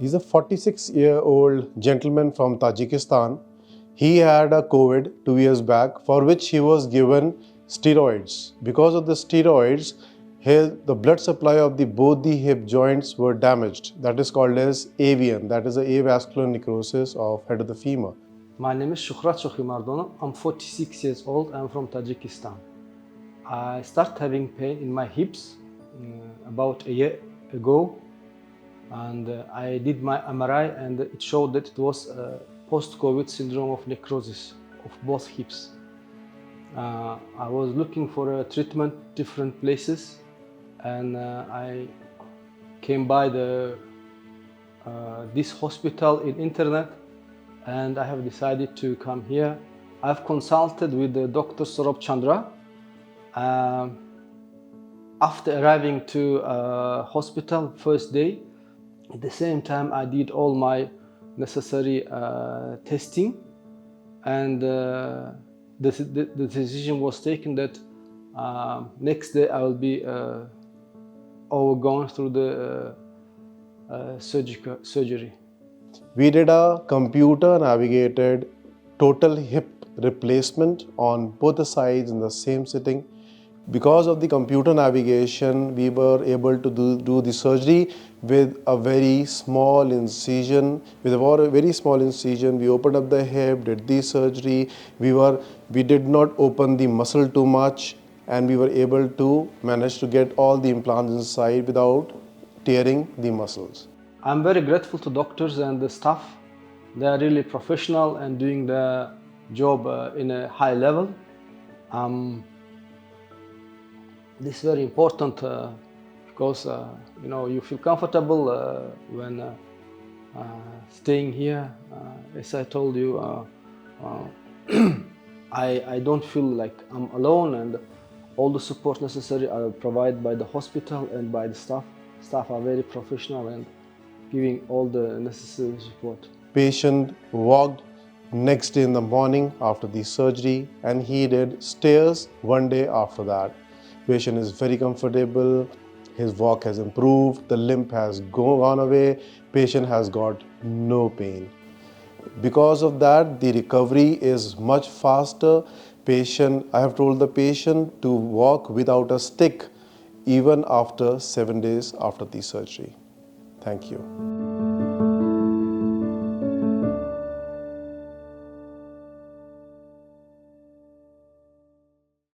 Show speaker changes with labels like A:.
A: He's a 46-year-old gentleman from Tajikistan. He had a COVID 2 years back, for which he was given steroids. Because of the steroids, the blood supply of both the hip joints were damaged. That is called as AVN, that is a avascular necrosis of head of the femur.
B: My name is Shukhrat Shokhimardanov. I'm 46 years old. I'm from Tajikistan. I started having pain in my hips about a year ago, and I did my MRI, and it showed that it was post-COVID syndrome of necrosis of both hips. I was looking for a treatment different places, and I came by this hospital in internet, and I have decided to come here. I've consulted with the Dr. Saurabh Chandra. After arriving to hospital first day, at the same time I did all my necessary testing, and the decision was taken that next day I will be going through the surgery.
A: We did a computer navigated total hip replacement on both the sides in the same sitting. Because of the computer navigation, we were able to do the surgery with a very small incision. With a very small incision, we opened up the hip, did the surgery. We did not open the muscle too much, and we were able to manage to get all the implants inside without tearing the muscles.
B: I'm very grateful to doctors and the staff. They are really professional and doing the job in a high level. This is very important because you feel comfortable when staying here. As I told you, I don't feel like I'm alone, and all the support necessary are provided by the hospital and by the staff. Staff are very professional and giving all the necessary support.
A: Patient walked next day in the morning after the surgery, and he did stairs one day after that. Patient is very comfortable, his walk has improved, the limp has gone away, patient has got no pain. Because of that, the recovery is much faster. I have told the patient to walk without a stick even after 7 days after the surgery. Thank you.